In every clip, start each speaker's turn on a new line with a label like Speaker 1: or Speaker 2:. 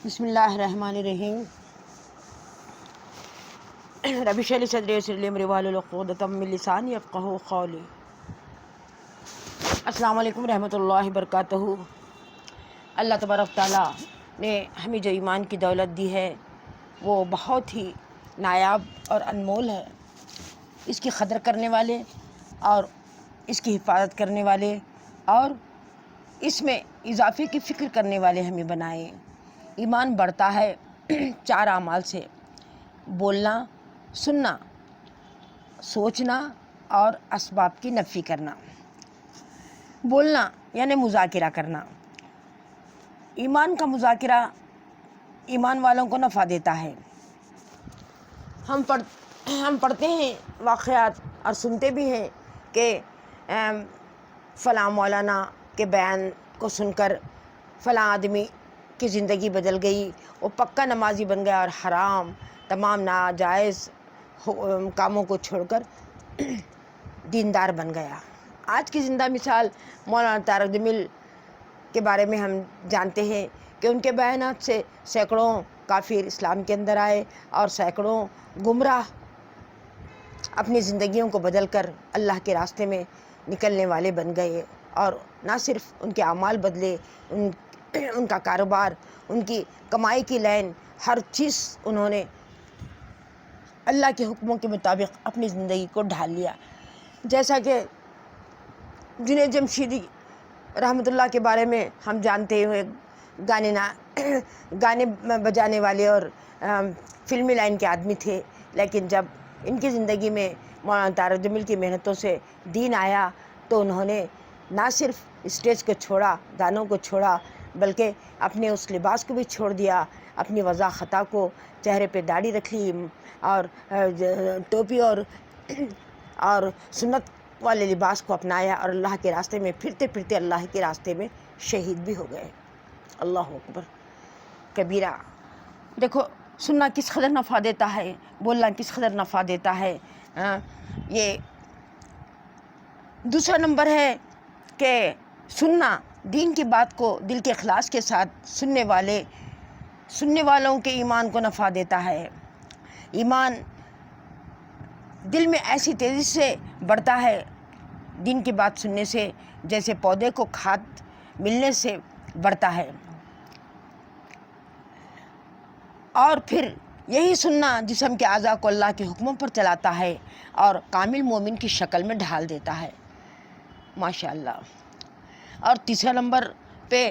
Speaker 1: بسم اللہ الرحمن الرحیم رب اشرح لی صدری ویسر لی امری واحلل عقدۃ من لسانی یفقہوا قولی۔ السلام علیکم رحمۃ اللہ وبرکاتہ۔ اللہ تبارک تعالیٰ نے ہمیں جو ایمان کی دولت دی ہے وہ بہت ہی نایاب اور انمول ہے۔ اس کی قدر کرنے والے اور اس کی حفاظت کرنے والے اور اس میں اضافے کی فکر کرنے والے ہمیں بنائے۔ ایمان بڑھتا ہے 4 اعمال سے: بولنا، سننا، سوچنا اور اسباب کی نفی کرنا۔ بولنا یعنی مذاکرہ کرنا۔ ایمان کا مذاکرہ ایمان والوں کو نفع دیتا ہے۔ ہم پڑھتے ہیں واقعات اور سنتے بھی ہیں کہ فلاں مولانا کے بیان کو سن کر فلاں آدمی کی زندگی بدل گئی، وہ پکا نمازی بن گیا اور حرام تمام ناجائز کاموں کو چھوڑ کر دیندار بن گیا۔ آج کی زندہ مثال مولانا طارق جمیل کے بارے میں ہم جانتے ہیں کہ ان کے بیانات سے سینکڑوں کافر اسلام کے اندر آئے اور سینکڑوں گمراہ اپنی زندگیوں کو بدل کر اللہ کے راستے میں نکلنے والے بن گئے۔ اور نہ صرف ان کے اعمال بدلے، ان کا کاروبار، ان کی کمائی کی لائن، ہر چیز انہوں نے اللہ کے حکموں کے مطابق اپنی زندگی کو ڈھال لیا۔ جیسا کہ جنید جمشیدی رحمۃ اللہ کے بارے میں ہم جانتے ہوئے گانے بجانے والے اور فلمی لائن کے آدمی تھے، لیکن جب ان کی زندگی میں مولانا طارق جمیل کی محنتوں سے دین آیا تو انہوں نے نہ صرف اسٹیج کو چھوڑا، گانوں کو چھوڑا، بلکہ اپنے اس لباس کو بھی چھوڑ دیا، اپنی وضع خطا کو، چہرے پہ داڑھی رکھ لی اور ٹوپی اور سنت والے لباس کو اپنایا اور اللہ کے راستے میں پھرتے پھرتے اللہ کے راستے میں شہید بھی ہو گئے۔ اللہ اکبر کبیرہ۔ دیکھو سننا کس قدر نفع دیتا ہے، بولنا کس قدر نفع دیتا ہے۔ یہ دوسرا نمبر ہے کہ سننا، دین کی بات کو دل کے اخلاص کے ساتھ سننے والوں کے ایمان کو نفع دیتا ہے۔ ایمان دل میں ایسی تیزی سے بڑھتا ہے دین کی بات سننے سے، جیسے پودے کو کھاد ملنے سے بڑھتا ہے۔ اور پھر یہی سننا جسم کے اعضاء کو اللہ کے حکموں پر چلاتا ہے اور کامل مومن کی شکل میں ڈھال دیتا ہے۔ ماشاءاللہ۔ اور تیسرا نمبر پہ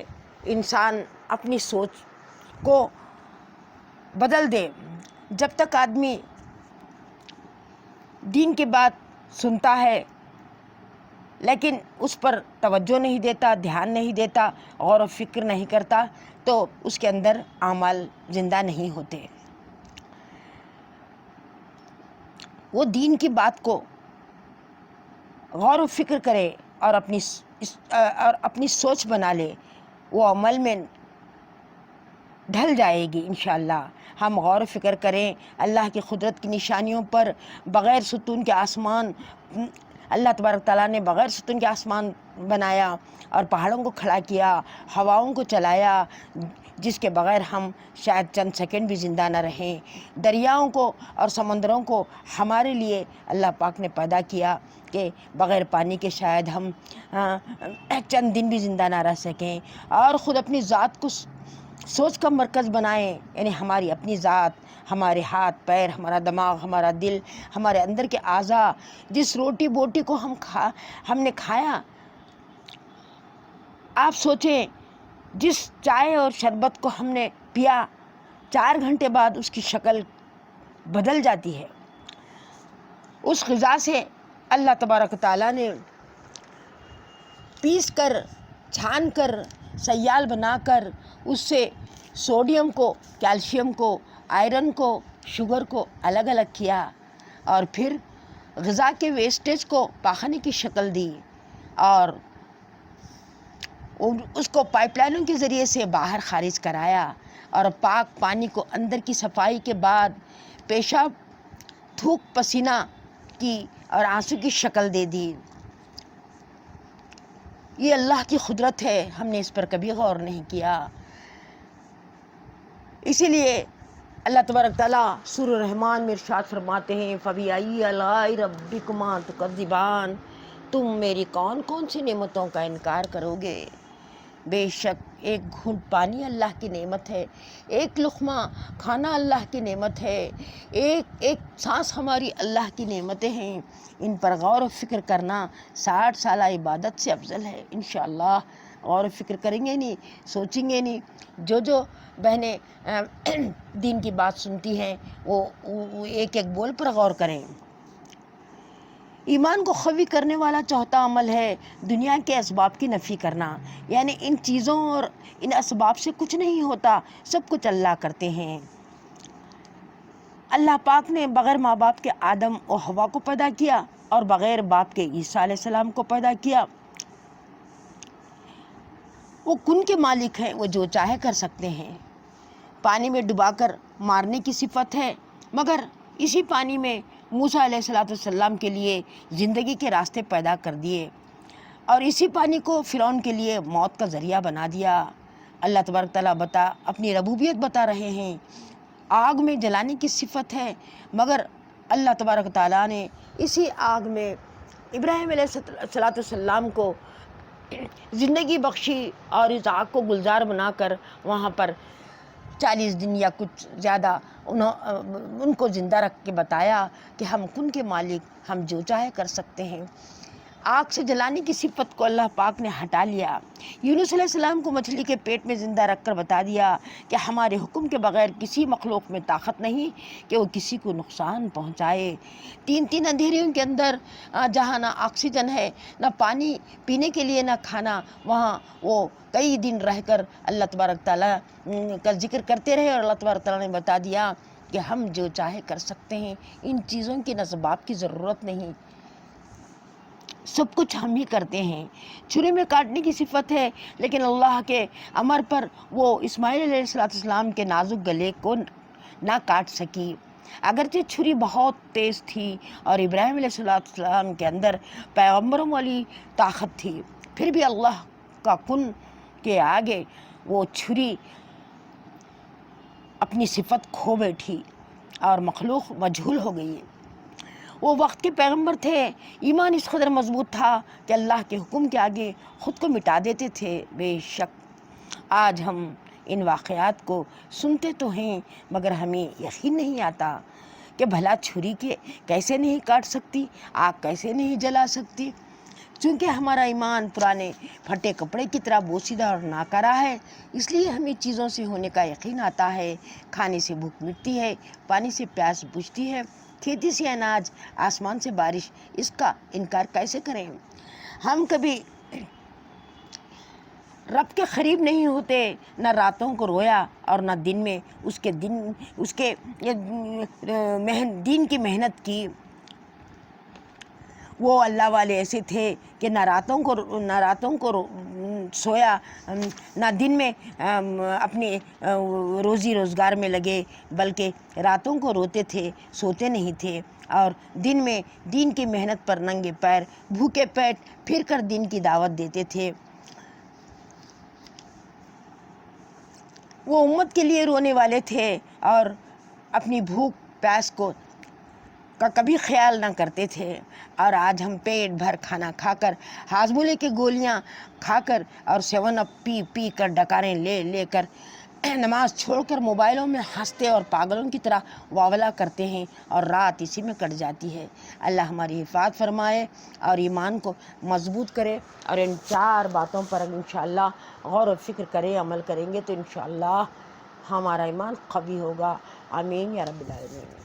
Speaker 1: انسان اپنی سوچ کو بدل دے۔ جب تک آدمی دین کی بات سنتا ہے لیکن اس پر توجہ نہیں دیتا، دھیان نہیں دیتا، غور و فکر نہیں کرتا، تو اس کے اندر اعمال زندہ نہیں ہوتے۔ وہ دین کی بات کو غور و فکر کرے اور اپنی سوچ بنا لے، وہ عمل میں ڈھل جائے گی انشاءاللہ۔ ہم غور و فکر کریں اللہ کی قدرت کی نشانیوں پر۔ بغیر ستون کے آسمان، اللہ تبارک تعالیٰ نے بغیر ستون کے آسمان بنایا اور پہاڑوں کو کھڑا کیا، ہواؤں کو چلایا جس کے بغیر ہم شاید چند سیکنڈ بھی زندہ نہ رہیں۔ دریاؤں کو اور سمندروں کو ہمارے لیے اللہ پاک نے پیدا کیا کہ بغیر پانی کے شاید ہم چند دن بھی زندہ نہ رہ سکیں۔ اور خود اپنی ذات کو سوچ کا مرکز بنائیں، یعنی ہماری اپنی ذات، ہمارے ہاتھ پیر، ہمارا دماغ، ہمارا دل، ہمارے اندر کے اعضاء، جس روٹی بوٹی کو ہم نے کھایا، آپ سوچیں جس چائے اور شربت کو ہم نے پیا، 4 گھنٹے بعد اس کی شکل بدل جاتی ہے۔ اس غذا سے اللہ تبارک تعالیٰ نے پیس کر، چھان کر، سیال بنا کر اس سے سوڈیم کو، کیلشیم کو، آئرن کو، شوگر کو الگ الگ کیا اور پھر غذا کے ویسٹیج کو پاخانے کی شکل دی اور اس کو پائپ لائنوں کے ذریعے سے باہر خارج کرایا اور پاک پانی کو اندر کی صفائی کے بعد پیشاب، تھوک، پسینہ کی اور آنسو کی شکل دے دی۔ یہ اللہ کی قدرت ہے، ہم نے اس پر کبھی غور نہیں کیا۔ اسی لیے اللہ تبارک تعالیٰ سورہ الرحمن میں ارشاد فرماتے ہیں فَبِأَيِّ آلَاءِ رَبِّكُمَا تُكَذِّبَانِ، تم میری کون کون سی نعمتوں کا انکار کرو گے؟ بے شک ایک گھونٹ پانی اللہ کی نعمت ہے، ایک لقمہ کھانا اللہ کی نعمت ہے، ایک سانس ہماری اللہ کی نعمتیں ہیں، ان پر غور و فکر کرنا 60 سالہ عبادت سے افضل ہے۔ انشاءاللہ غور و فکر کریں گے نہیں، سوچیں گے نہیں۔ جو بہنیں دین کی بات سنتی ہیں وہ ایک ایک بول پر غور کریں۔ ایمان کو قوی کرنے والا چوتھا عمل ہے دنیا کے اسباب کی نفی کرنا، یعنی ان چیزوں اور ان اسباب سے کچھ نہیں ہوتا، سب کچھ اللہ کرتے ہیں۔ اللہ پاک نے بغیر ماں باپ کے آدم و حوا کو پیدا کیا اور بغیر باپ کے عیسیٰ علیہ السلام کو پیدا کیا۔ وہ کن کے مالک ہیں، وہ جو چاہے کر سکتے ہیں۔ پانی میں ڈبا کر مارنے کی صفت ہے، مگر اسی پانی میں موسیٰ علیہ السلام کے لیے زندگی کے راستے پیدا کر دیے اور اسی پانی کو فرعون کے لیے موت کا ذریعہ بنا دیا۔ اللہ تبارک تعالیٰ اپنی ربوبیت بتا رہے ہیں۔ آگ میں جلانے کی صفت ہے، مگر اللہ تبارک تعالیٰ نے اسی آگ میں ابراہیم علیہ السلام کو زندگی بخشی اور اس آگ کو گلزار بنا کر وہاں پر 40 دن یا کچھ زیادہ ان کو زندہ رکھ کے بتایا کہ ہم کن کے مالک، ہم جو چاہے کر سکتے ہیں۔ آگ سے جلانے کی صفت کو اللہ پاک نے ہٹا لیا۔ یونس علیہ السلام کو مچھلی کے پیٹ میں زندہ رکھ کر بتا دیا کہ ہمارے حکم کے بغیر کسی مخلوق میں طاقت نہیں کہ وہ کسی کو نقصان پہنچائے۔ 3 اندھیریوں کے اندر جہاں نہ آکسیجن ہے، نہ پانی پینے کے لیے، نہ کھانا، وہاں وہ کئی دن رہ کر اللہ تبارک تعالیٰ کا ذکر کرتے رہے اور اللہ تبارک تعالیٰ نے بتا دیا کہ ہم جو چاہے کر سکتے ہیں، ان چیزوں کی اسباب کی ضرورت نہیں، سب کچھ ہم ہی کرتے ہیں۔ چھری میں کاٹنے کی صفت ہے، لیکن اللہ کے امر پر وہ اسماعیل علیہ السلام کے نازک گلے کو نہ کاٹ سکی، اگرچہ چھری بہت تیز تھی اور ابراہیم علیہ السلام کے اندر پیغمبروں والی طاقت تھی، پھر بھی اللہ کا کن کے آگے وہ چھری اپنی صفت کھو بیٹھی اور مخلوق مجہول ہو گئی۔ وہ وقت کے پیغمبر تھے، ایمان اس قدر مضبوط تھا کہ اللہ کے حکم کے آگے خود کو مٹا دیتے تھے۔ بے شک آج ہم ان واقعات کو سنتے تو ہیں، مگر ہمیں یقین نہیں آتا کہ بھلا چھری کے کیسے نہیں کاٹ سکتی، آگ کیسے نہیں جلا سکتی۔ چونکہ ہمارا ایمان پرانے پھٹے کپڑے کی طرح بوسیدہ اور ناکارہ ہے، اس لیے ہمیں چیزوں سے ہونے کا یقین آتا ہے۔ کھانے سے بھوک مٹتی ہے، پانی سے پیاس بجھتی ہے، کھیتی سے اناج، آسمان سے بارش، اس کا انکار کیسے کریں؟ ہم کبھی رب کے قریب نہیں ہوتے، نہ راتوں کو رویا اور نہ دن میں اس کے دین کی محنت کی۔ وہ اللہ والے ایسے تھے کہ نہ راتوں کو سویا، نہ دن میں اپنے روزی روزگار میں لگے، بلکہ راتوں کو روتے تھے، سوتے نہیں تھے، اور دن میں دین کی محنت پر ننگے پیر بھوکے پیٹ پھر کر دین کی دعوت دیتے تھے۔ وہ امت کے لیے رونے والے تھے اور اپنی بھوک پیاس کا کبھی خیال نہ کرتے تھے، اور آج ہم پیٹ بھر کھانا کھا کر، ہاضمولے کی گولیاں کھا کر اور 7 اپ پی کر، ڈکاریں لے کر، نماز چھوڑ کر موبائلوں میں ہنستے اور پاگلوں کی طرح واولا کرتے ہیں، اور رات اسی میں کٹ جاتی ہے۔ اللہ ہماری حفاظت فرمائے اور ایمان کو مضبوط کرے، اور ان 4 باتوں پر انشاءاللہ غور و فکر کریں، عمل کریں گے تو انشاءاللہ ہمارا ایمان قوی ہوگا۔ آمین یا رب العالمین۔